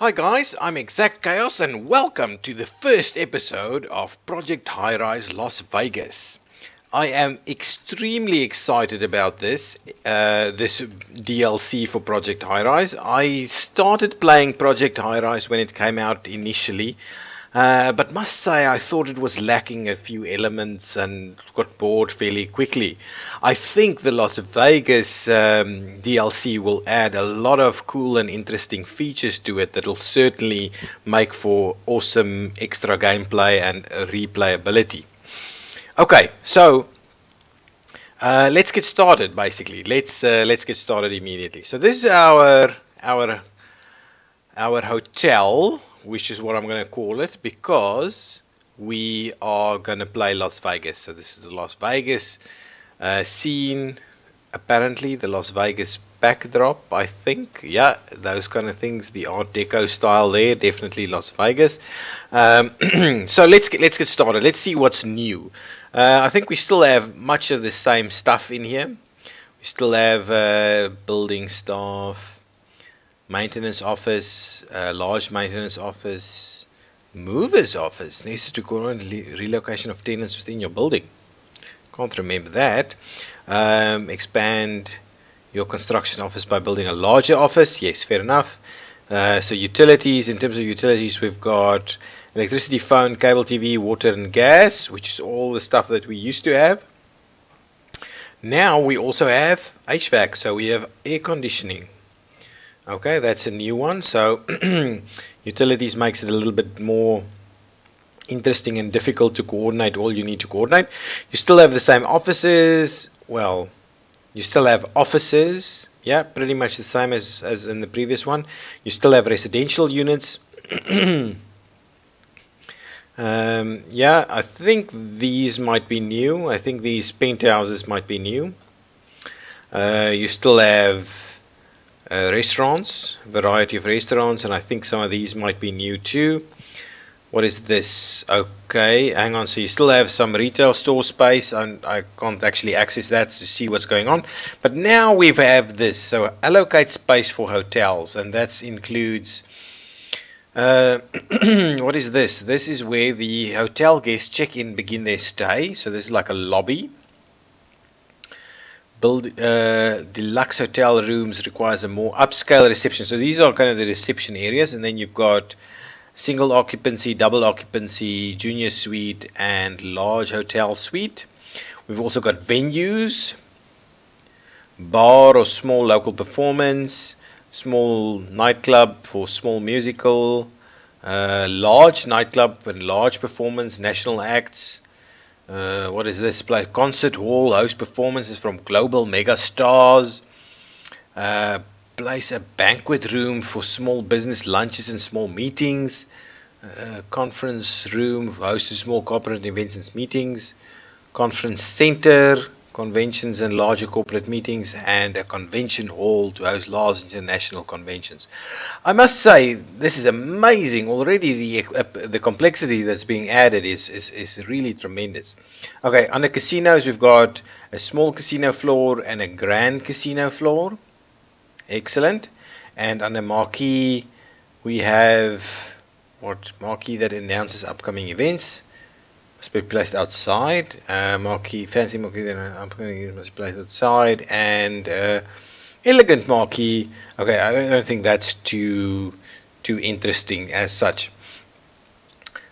Hi guys, I'm ExactChaos and welcome to the first episode of Project Highrise Las Vegas. I am extremely excited about this DLC for Project Highrise. I started playing Project Highrise when it came out initially, but must say I thought it was lacking a few elements and got bored fairly quickly. I think the Las Vegas DLC will add a lot of cool and interesting features to it that will certainly make for awesome extra gameplay and replayability. Okay, so let's get started. Basically, let's get started immediately. So this is our hotel, which is what I'm going to call it, because we are going to play Las Vegas. So this is the Las Vegas scene. Apparently, the Las Vegas backdrop. I think, yeah, those kind of things. The Art Deco style there, definitely Las Vegas. So let's get started. Let's see what's new. I think we still have much of the same stuff in here. We still have building staff, maintenance office, large maintenance office, movers office. Needs to coordinate relocation of tenants within your building. Can't remember that. Expand your construction office by building a larger office. Yes, fair enough. So utilities, in terms of utilities, we've got electricity, phone, cable TV, water and gas, which is all the stuff that we used to have. Now we also have HVAC, so we have air conditioning. Okay, that's a new one. So utilities makes it a little bit more interesting and difficult to coordinate all you need to coordinate. You still have the same offices. Well, you still have offices. Yeah, pretty much the same as in the previous one. You still have residential units. Yeah, I think these might be new. I think these penthouses might be new. You still have restaurants, variety of restaurants, and I think some of these might be new too. What is this? Okay, hang on. So you still have some retail store space, and I can't actually access that to see what's going on. But now we have this. So allocate space for hotels, and that includes. What is this? This is where the hotel guests check in, begin their stay. So this is like a lobby. Build deluxe hotel rooms requires a more upscale reception. So these are kind of the reception areas, and then you've got single occupancy, double occupancy, junior suite, and large hotel suite. We've also got venues, bar or small local performance, small nightclub for small musical, large nightclub and large performance, national acts. What is this place? Concert hall, host performances from global mega stars. Place a banquet room for small business lunches and small meetings. Conference room for hosting small corporate events and meetings. Conference center, conventions and larger corporate meetings, and a convention hall to host large international conventions. I must say, this is amazing. Already the complexity that's being added is really tremendous. Okay, under casinos, we've got a small casino floor and a grand casino floor. Excellent. And under marquee, we have marquee that announces upcoming events. Must be placed outside. Marquee, fancy marquee that upcoming events must be placed outside. And elegant marquee. Okay, I don't think that's too interesting as such.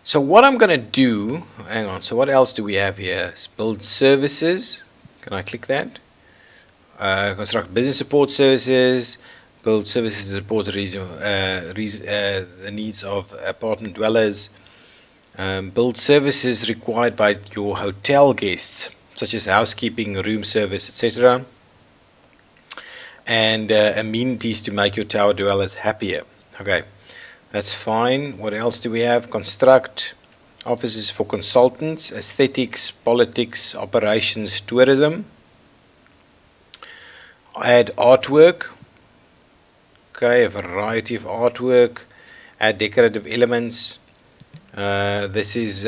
So what I'm going to do, hang on. So what else do we have here? Build services. Can I click that? Construct business support services, build services to support the needs of apartment dwellers, build services required by your hotel guests, such as housekeeping, room service, etc., and amenities to make your tower dwellers happier. Okay, that's fine. What else do we have? Construct offices for consultants, aesthetics, politics, operations, tourism. Add artwork. Okay, a variety of artwork. Add decorative elements. This is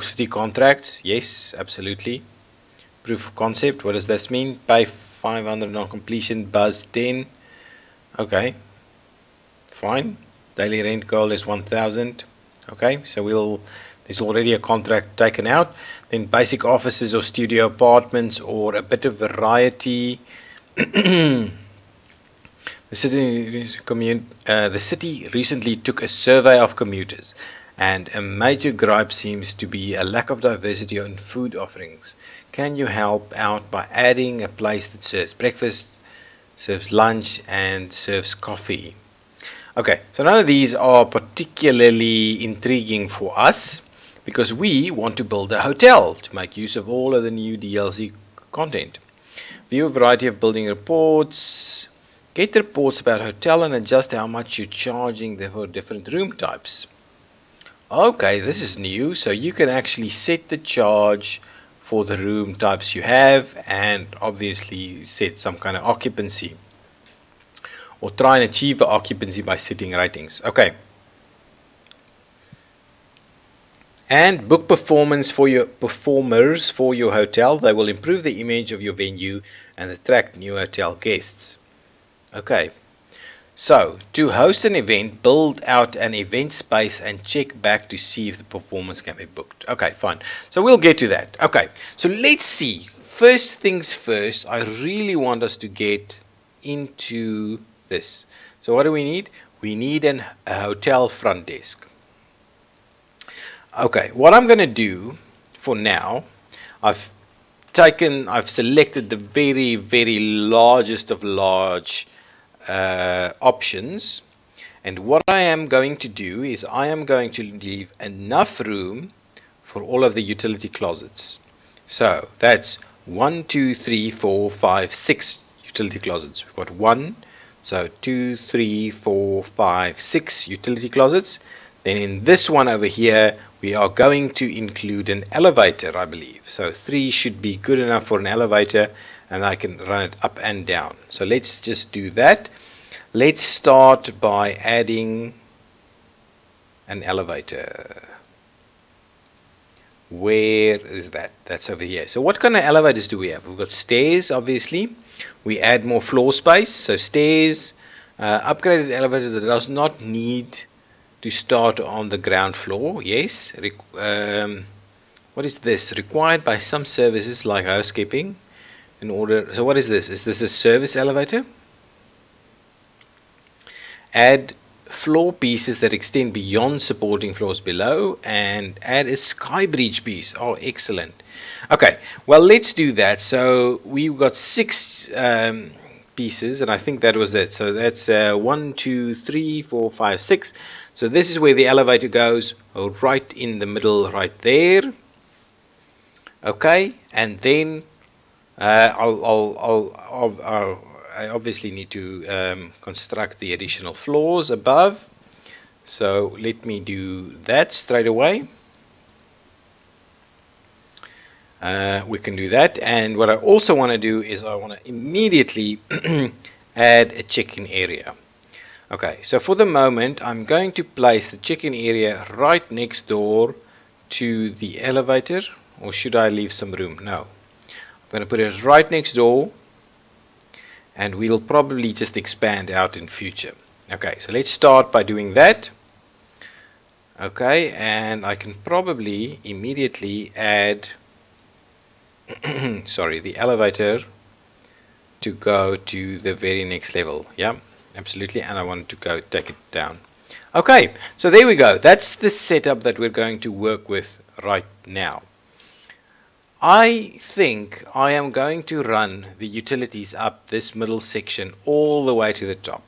city contracts. Yes, absolutely. Proof of concept. What does this mean? Pay 500 on completion. Buzz 10. Okay, fine. Daily rent goal is 1,000. Okay, so there's already a contract taken out. Then basic offices or studio apartments or a bit of variety. The city recently took a survey of commuters, and a major gripe seems to be a lack of diversity in food offerings. Can you help out by adding a place that serves breakfast, serves lunch, and serves coffee? Okay, so none of these are particularly intriguing for us because we want to build a hotel to make use of all of the new DLC content. View a variety of building reports. Get reports about hotel and adjust how much you're charging for different room types. Okay, this is new. So you can actually set the charge for the room types you have and obviously set some kind of occupancy. Or try and achieve occupancy by setting ratings. Okay. And book performers for your hotel. They will improve the image of your venue and attract new hotel guests. Okay. So, to host an event, build out an event space and check back to see if the performance can be booked. Okay, fine. So we'll get to that. Okay. So let's see. First things first, I really want us to get into this. So what do we need? We need a hotel front desk. Okay, what I'm going to do for now, I've selected the very, very largest of large options, and what I am going to do is I am going to leave enough room for all of the utility closets. So that's 1, 2, 3, 4, 5, 6 utility closets. We've got 1, so 2, 3, 4, 5, 6 utility closets. Then in this one over here, we are going to include an elevator, I believe. So 3 should be good enough for an elevator, and I can run it up and down. So let's just do that. Let's start by adding an elevator. Where is that? That's over here. So what kind of elevators do we have? We've got stairs, obviously. We add more floor space. So stairs, upgraded elevator that does not need to start on the ground floor. Yes. What is this? Required by some services like housekeeping in order. So what is this? Is this a service elevator? Add floor pieces that extend beyond supporting floors below and add a sky bridge piece. Oh, excellent. Okay, well, let's do that. So we've got 6 pieces, and I think that was it. So that's 1, 2, 3, 4, 5, 6. So this is where the elevator goes, right in the middle, right there. Okay, and then I obviously need to construct the additional floors above. So let me do that straight away. We can do that. And what I also want to do is I want to immediately add a check-in area. Okay, so for the moment, I'm going to place the check-in area right next door to the elevator. Or should I leave some room? No. I'm going to put it right next door. And we'll probably just expand out in future. Okay, so let's start by doing that. Okay, and I can probably immediately add the elevator to go to the very next level. Yeah, absolutely. And I want to go take it down. Okay, so there we go. That's the setup that we're going to work with right now. I think I am going to run the utilities up this middle section all the way to the top.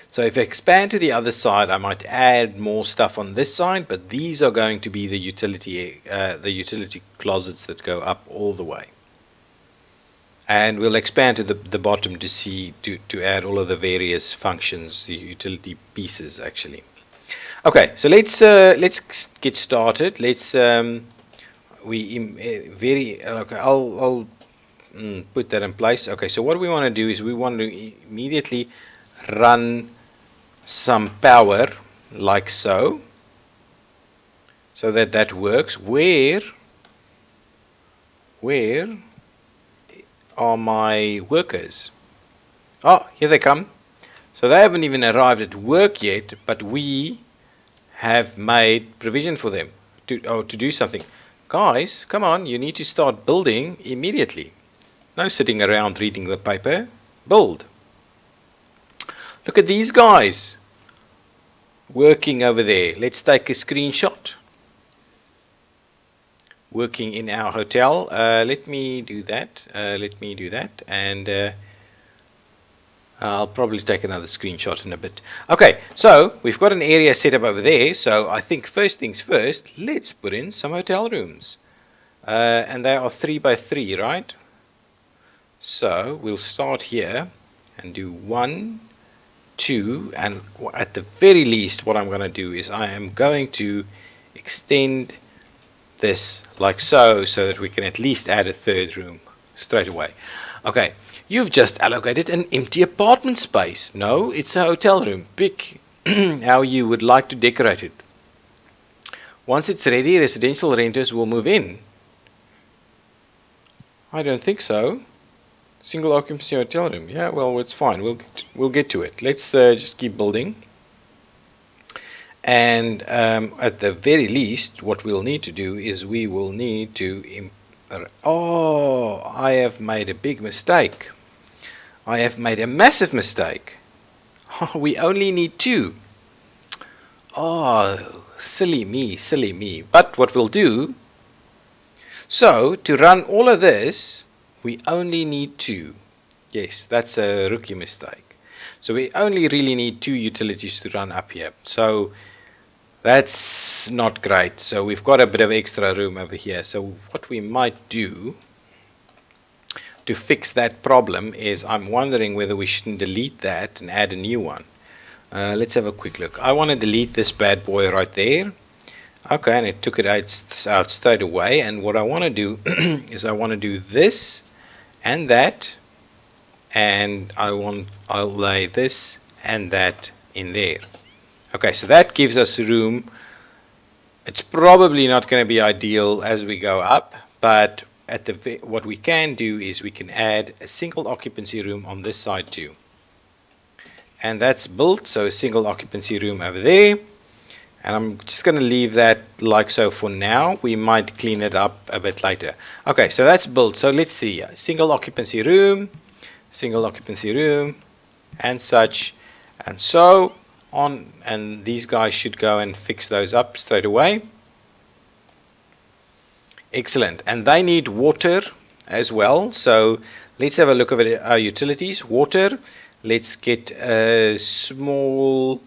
So if I expand to the other side, I might add more stuff on this side, but these are going to be the utility closets that go up all the way. And we'll expand to the bottom to add all of the various functions, the utility pieces actually. Okay, so let's get started. Let's I'll put that in place. Okay, so what we want to do is we want to immediately run some power like so that works. Where are my workers? Oh, here they come. So they haven't even arrived at work yet, but we have made provision for them to do something. Guys, come on, you need to start building immediately. No sitting around reading the paper. Build. Look at these guys working over there. Let's take a screenshot. Working in our hotel. Let me do that. And I'll probably take another screenshot in a bit. Okay, so we've got an area set up over there. So I think first things first, let's put in some hotel rooms. And they are 3 by 3, right? So we'll start here and do 1, 2, and at the very least what I'm going to do is I am going to extend this like so that we can at least add a third room straight away. Okay, you've just allocated an empty apartment space. No, it's a hotel room. Pick how you would like to decorate it. Once it's ready, residential renters will move in. I don't think so. Single occupancy hotel room. Yeah, well, it's fine. We'll get to it. Let's just keep building. And at the very least, what we'll need to do is we will need to... Oh, I have made a big mistake. I have made a massive mistake. We only need 2. Oh, silly me. But what we'll do... So, to run all of this, we only need 2. Yes, that's a rookie mistake. So we only really need 2 utilities to run up here. So that's not great. So we've got a bit of extra room over here. So what we might do to fix that problem is I'm wondering whether we shouldn't delete that and add a new one. Let's have a quick look. I want to delete this bad boy right there. Okay, and it took it out straight away. And what I want to do is I want to do this and that, and I'll lay this and that in there. Okay, so that gives us room. It's probably not going to be ideal as we go up, but what we can do is we can add a single occupancy room on this side too. And that's built, so a single occupancy room over there. And I'm just going to leave that like so for now. We might clean it up a bit later. Okay, so that's built. So let's see. Single occupancy room, and such, and so on. And these guys should go and fix those up straight away. Excellent. And they need water as well. So let's have a look at our utilities. Water. Let's get a small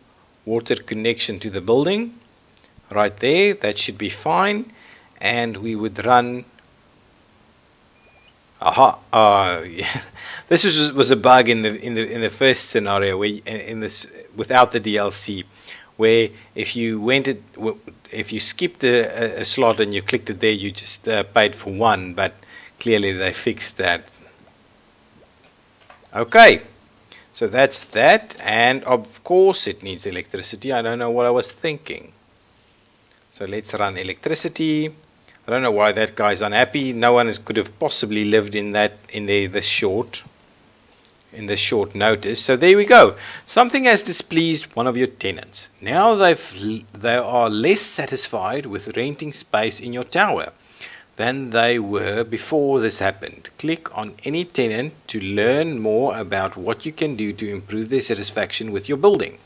water connection to the building right there. That should be fine. And we would run... yeah. This was a bug in the first scenario where in this without the DLC, where if you skipped a slot and you clicked it there, you just paid for 1, but clearly they fixed that. Okay, so that's that, and of course it needs electricity. I don't know what I was thinking. So let's run electricity. I don't know why that guy's unhappy. No one could have possibly lived in this short notice. So there we go. Something has displeased one of your tenants. Now they are less satisfied with renting space in your tower than they were before this happened. Click on any tenant to learn more about what you can do to improve their satisfaction with your building.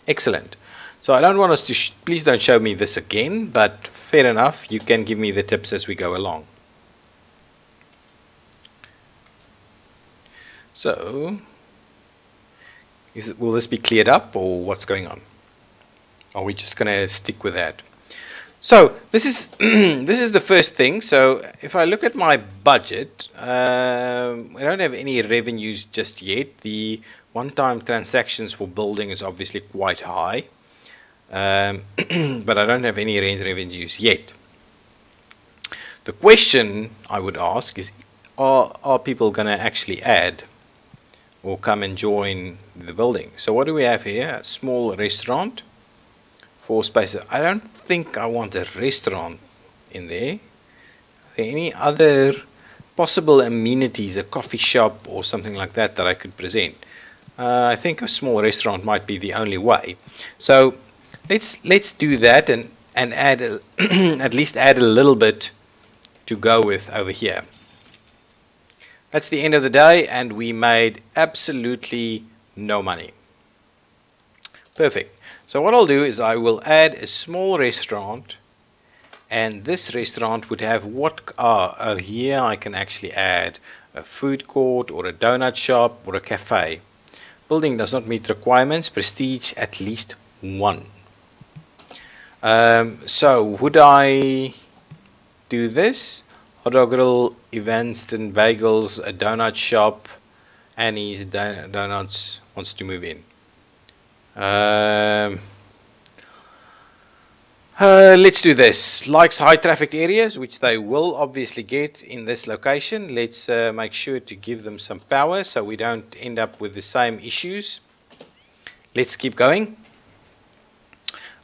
Excellent. So I don't want us to, please don't show me this again, but fair enough, you can give me the tips as we go along. So, will this be cleared up or what's going on? Are we just going to stick with that? So this is this is the first thing. So if I look at my budget, I don't have any revenues just yet. The one-time transactions for building is obviously quite high, but I don't have any rent revenues yet. The question I would ask is, are people going to actually add or come and join the building? So what do we have here? A small restaurant. 4 spaces. I don't think I want a restaurant in there. Are there any other possible amenities, a coffee shop or something like that I could present? I think a small restaurant might be the only way. So let's do that and add at least add a little bit to go with over here. That's the end of the day, and we made absolutely no money. Perfect. So what I'll do is I will add a small restaurant, and this restaurant would have what here I can actually add a food court or a donut shop or a cafe. Building does not meet requirements. Prestige at least 1. So would I do this? Hot dog grill, Evanston Bagels, a donut shop, Annie's Donuts wants to move in. Let's do this. Likes high traffic areas, which they will obviously get in this location. Let's make sure to give them some power so we don't end up with the same issues. Let's keep going.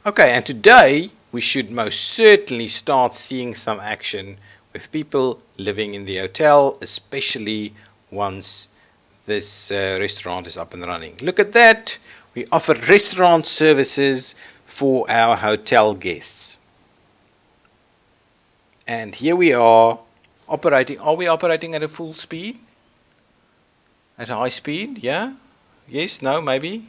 Okay, and today we should most certainly start seeing some action with people living in the hotel, especially once this restaurant is up and running. Look at that. We offer restaurant services for our hotel guests. And here we are operating. Are we operating at a full speed? At high speed? Yeah? Yes? No? Maybe?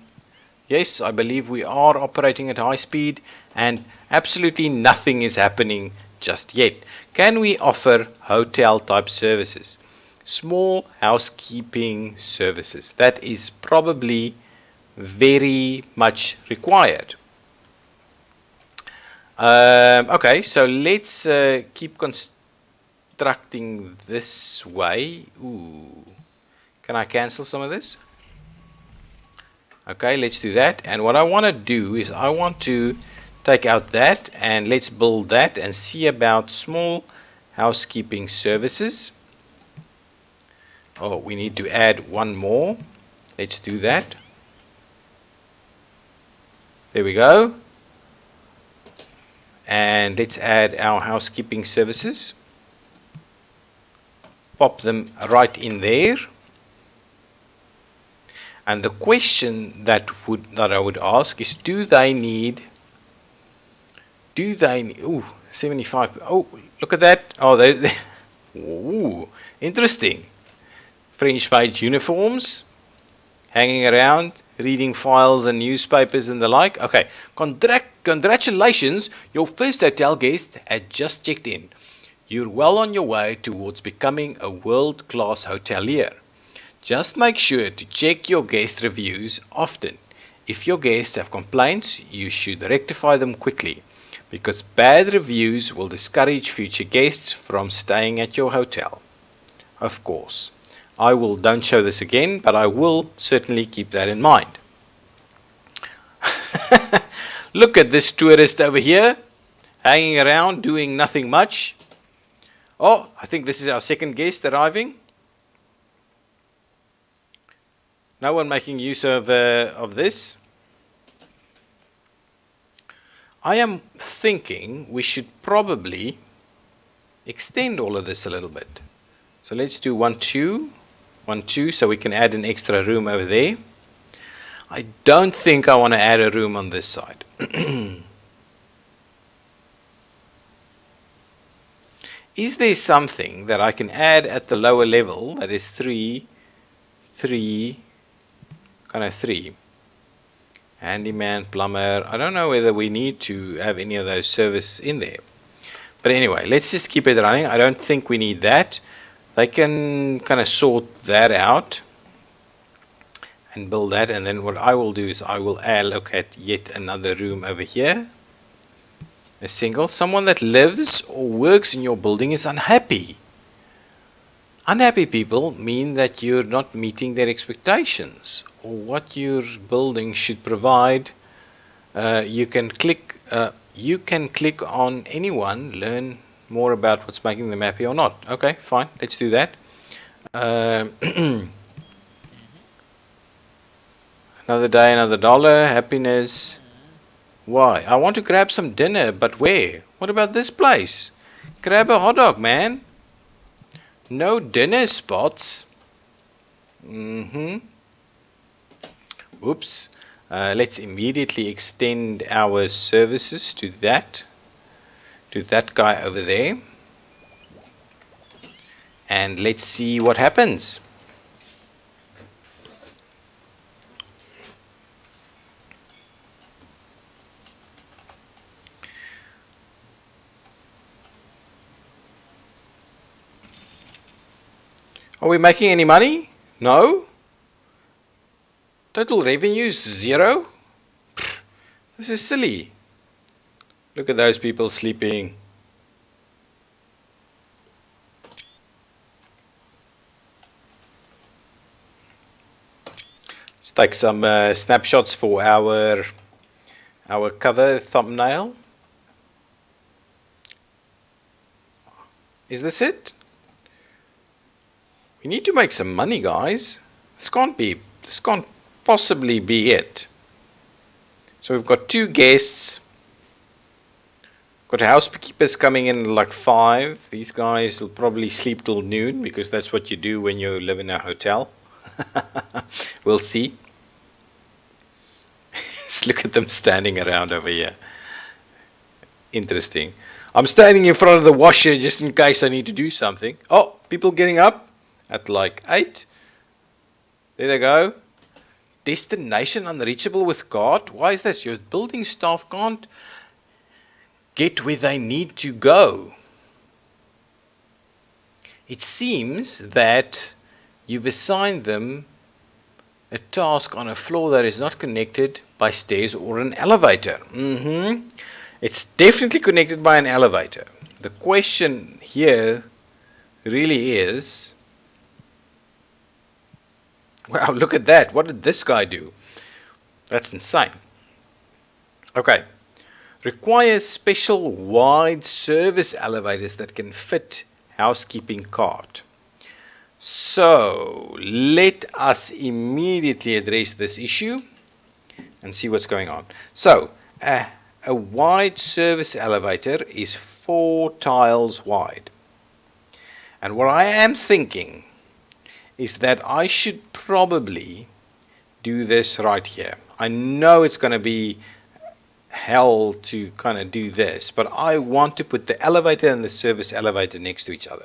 Yes, I believe we are operating at high speed, and absolutely nothing is happening just yet. Can we offer hotel type services? Small housekeeping services. That is probably very much required. Okay, so let's keep constructing this way. Ooh. Can I cancel some of this? Okay, let's do that. And what I want to do is I want to take out that, and let's build that and see about small housekeeping services. Oh, we need to add one more. Let's do that. There we go. And let's add our housekeeping services. Pop them right in there. And the question that I would ask is, do they need 75? Oh, look at that. Oh, they ooh, interesting. French made uniforms, hanging around, reading files and newspapers and the like. Okay, congratulations, your first hotel guest had just checked in. You're well on your way towards becoming a world-class hotelier. Just make sure to check your guest reviews often. If your guests have complaints, you should rectify them quickly, because bad reviews will discourage future guests from staying at your hotel. Of course, don't show this again, but I will certainly keep that in mind. Look at this tourist over here, hanging around, doing nothing much. Oh, I think this is our second guest arriving. No one making use of this. I am thinking we should probably extend all of this a little bit. So let's do 1, 2, 1, 2, so we can add an extra room over there. I don't think I want to add a room on this side. Is there something that I can add at the lower level that is 3, kind of 3? Handyman, plumber. I don't know whether we need to have any of those services in there. But anyway, let's just keep it running. I don't think we need that. They can kind of sort that out and build that. And then what I will do is I will allocate yet another room over here. A single. Someone that lives or works in your building is unhappy. Unhappy people mean that you're not meeting their expectations or what your building should provide. You can click on anyone, learn more about what's making them happy or not. Okay, fine, let's do that. Another day, another dollar. Happiness. Why? I want to grab some dinner, but where? What about this place? Grab a hot dog, man. No dinner spots. Oops. Let's immediately extend our services to that guy over there, and let's see what happens. Are we making any money? No. Total revenue is 0. This is silly. Look at those people sleeping. Let's take some snapshots for our cover thumbnail. Is this it? We need to make some money, guys. This can't possibly be it. So we've got 2 guests. Got housekeepers coming in like 5. These guys will probably sleep till noon because that's what you do when you live in a hotel. We'll see. Just look at them standing around over here. Interesting. I'm standing in front of the washer just in case I need to do something. Oh, people getting up at like 8. There they go. Destination unreachable with cart. Why is this? Your building staff can't get where they need to go. It seems that you've assigned them a task on a floor that is not connected by stairs or an elevator. It's definitely connected by an elevator. The question here really is, wow, look at that. What did this guy do? That's insane. Okay. Requires special wide service elevators that can fit housekeeping cart. So let us immediately address this issue and see what's going on. So a wide service elevator is 4 tiles wide. And what I am thinking is that I should probably do this right here. I know it's going to be hell to kind of do this, but I want to put the elevator and the service elevator next to each other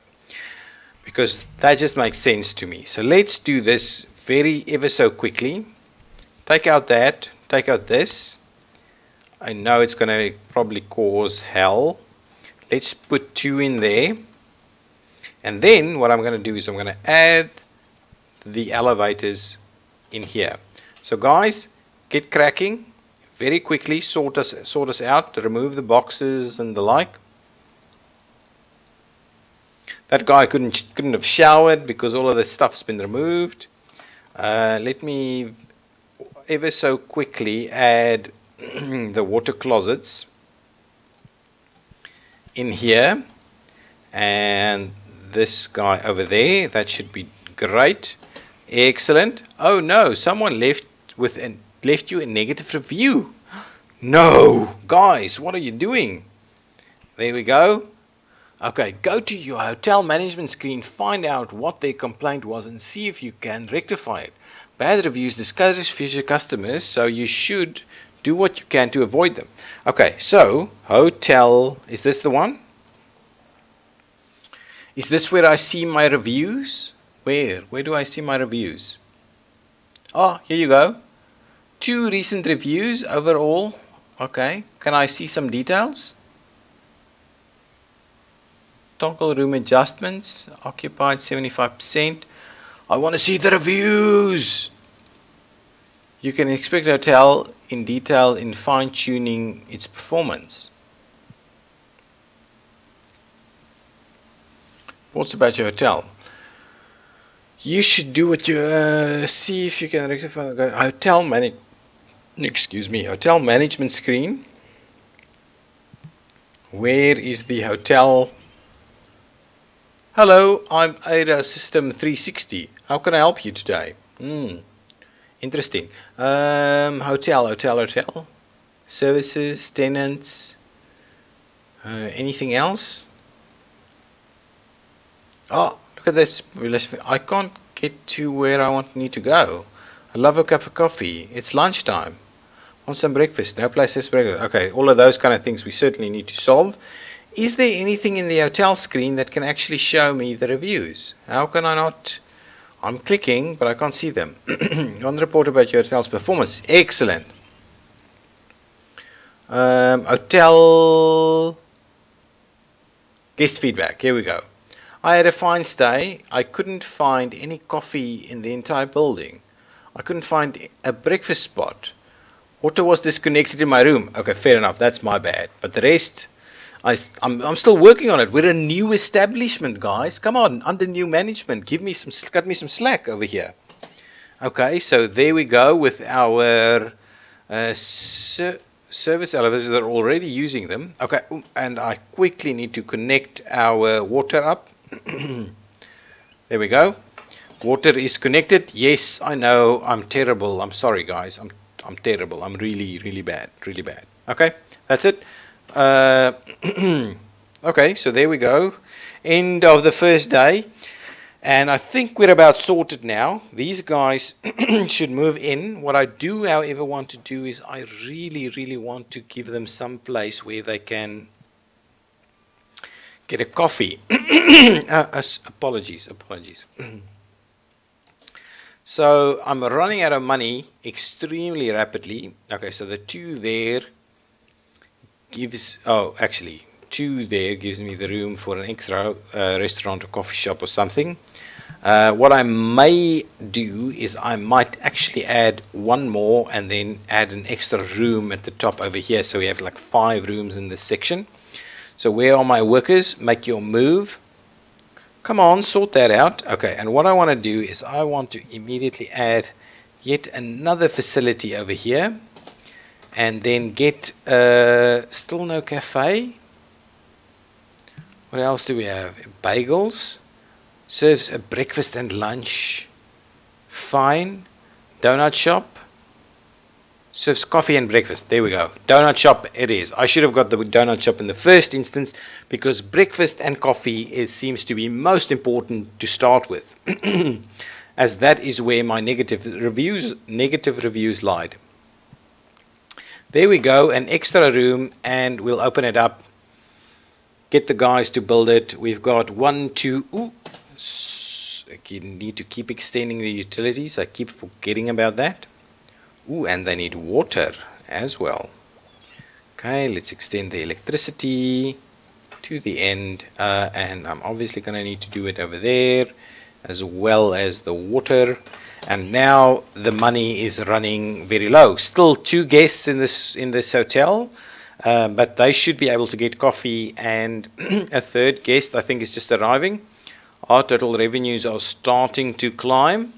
because that just makes sense to me. So let's do this ever so quickly. Take out that, take out this. I know it's going to probably cause hell. Let's put 2 in there, and then what I'm going to do is I'm going to add the elevators in here. So guys, get cracking very quickly. Sort us out, remove the boxes and the like. That guy couldn't have showered because all of the stuff's been removed. Let me ever so quickly add the water closets in here, and this guy over there. That should be great. Excellent. Oh no, someone left you a negative review. No, guys, what are you doing? There we go. Okay, go to your hotel management screen, find out what their complaint was and see if you can rectify it. Bad reviews discourage future customers, so you should do what you can to avoid them. Okay, so hotel, is this the one? Is this where I see my reviews? Where do I see my reviews? Oh, here you go. 2 recent reviews overall. Okay, can I see some details? Toggle room adjustments, occupied 75%. I want to see the reviews. You can expect a hotel in detail in fine-tuning its performance. What's about your hotel? You should do what you see if you can rectify the hotel management screen. Where is the hotel? Hello, I'm Ada System 360. How can I help you today? Interesting. Hotel. Services, tenants. Anything else? Oh, look at this. I can't get to where I need to go. I love a cup of coffee. It's lunchtime. Want some breakfast? No place has breakfast. Okay, all of those kind of things we certainly need to solve. Is there anything in the hotel screen that can actually show me the reviews? How can I not? I'm clicking, but I can't see them. On report about your hotel's performance. Excellent. Hotel guest feedback. Here we go. I had a fine stay. I couldn't find any coffee in the entire building. I couldn't find a breakfast spot. Water was disconnected in my room. Okay, fair enough. That's my bad. But the rest, I'm still working on it. We're a new establishment, guys. Come on, under new management. Cut me some slack over here. Okay, so there we go with our service elevators that are already using them. Okay, and I quickly need to connect our water up. There we go. Water is connected. Yes, I know. I'm terrible. I'm sorry, guys. I'm terrible. I'm really bad. Really bad. Okay, that's it. Okay, so there we go. End of the first day. And I think we're about sorted now. These guys should move in. What I do, however, want to do is I really want to give them some place where they can get a coffee. Apologies. So I'm running out of money extremely rapidly. Okay, so the two there gives, two there gives me the room for an extra restaurant or coffee shop or something. What I may do is I might actually add one more and then add an extra room at the top over here, so we have like 5 rooms in this section. So where are my workers? Make your move. Come on, sort that out. Okay, and what I want to do is I want to immediately add yet another facility over here, and then get still no cafe. What else do we have? Bagels. Serves a breakfast and lunch. Fine. Donut shop. Serves coffee and breakfast. There we go. Donut shop it is. I should have got the donut shop in the first instance, because breakfast and coffee seems to be most important to start with, as that is where my negative reviews lied. There we go. An extra room, and we'll open it up. Get the guys to build it. We've got 1, 2. I need to keep extending the utilities. I keep forgetting about that. And they need water as well. Okay, let's extend the electricity to the end, and I'm obviously going to need to do it over there as well as the water. And now the money is running very low. Still 2 guests in this hotel, but they should be able to get coffee, and a 3rd guest I think is just arriving. Our total revenues are starting to climb.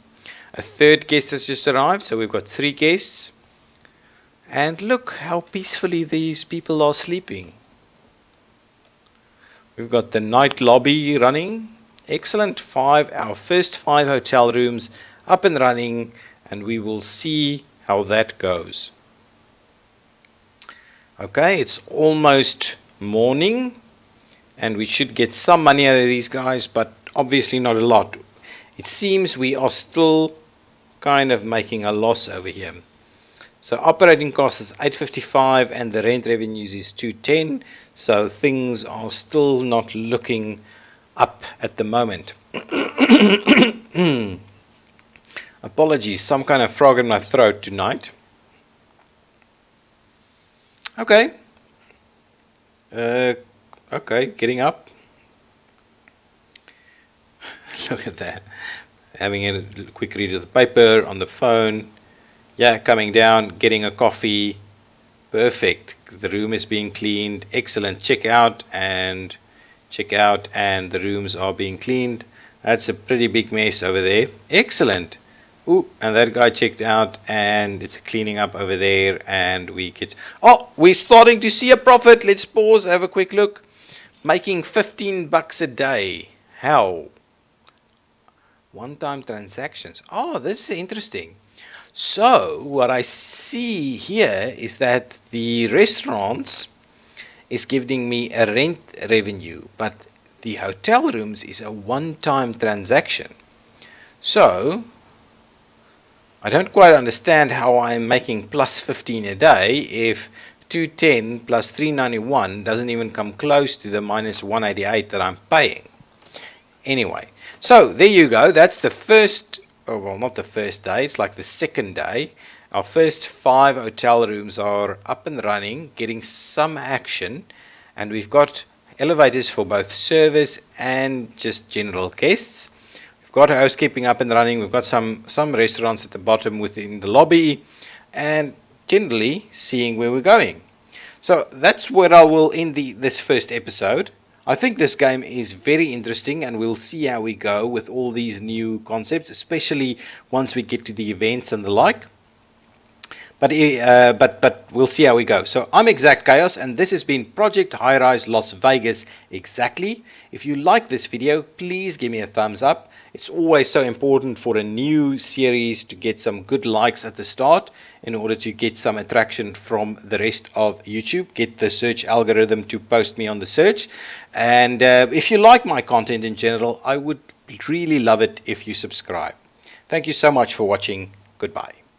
A 3rd guest has just arrived, so we've got 3 guests. And look how peacefully these people are sleeping. We've got the night lobby running. Excellent. Our first 5 hotel rooms up and running, and we will see how that goes. Okay, it's almost morning, and we should get some money out of these guys, but obviously not a lot. It seems we are still kind of making a loss over here. So operating cost is 855 and the rent revenues is 210. So things are still not looking up at the moment. Apologies, some kind of frog in my throat tonight. Okay. Okay, getting up. Look at that. Having a quick read of the paper on the phone. Yeah, coming down, getting a coffee. Perfect. The room is being cleaned. Excellent. Check out, and the rooms are being cleaned. That's a pretty big mess over there. Excellent. Ooh, and that guy checked out, and it's cleaning up over there, and we're starting to see a profit. Let's pause, have a quick look. Making $15 a day. How? One-time transactions. Oh, this is interesting. So what I see here is that the restaurants is giving me a rent revenue, but the hotel rooms is a one-time transaction. So I don't quite understand how I'm making plus 15 a day if 210 plus 391 doesn't even come close to the minus 188 that I'm paying. Anyway, so there you go. That's the first, oh, well, not the first day, it's like the second day. Our first 5 hotel rooms are up and running, getting some action, and we've got elevators for both service and just general guests. We've got housekeeping up and running. We've got some restaurants at the bottom within the lobby, and generally seeing where we're going. So that's where I will end this first episode. I think this game is very interesting, and we'll see how we go with all these new concepts, especially once we get to the events and the like. But we'll see how we go. So I'm ExactChaos, and this has been Project Highrise Las Vegas exactly. If you like this video, please give me a thumbs up. It's always so important for a new series to get some good likes at the start in order to get some attraction from the rest of YouTube, get the search algorithm to post me on the search. And if you like my content in general, I would really love it if you subscribe. Thank you so much for watching. Goodbye.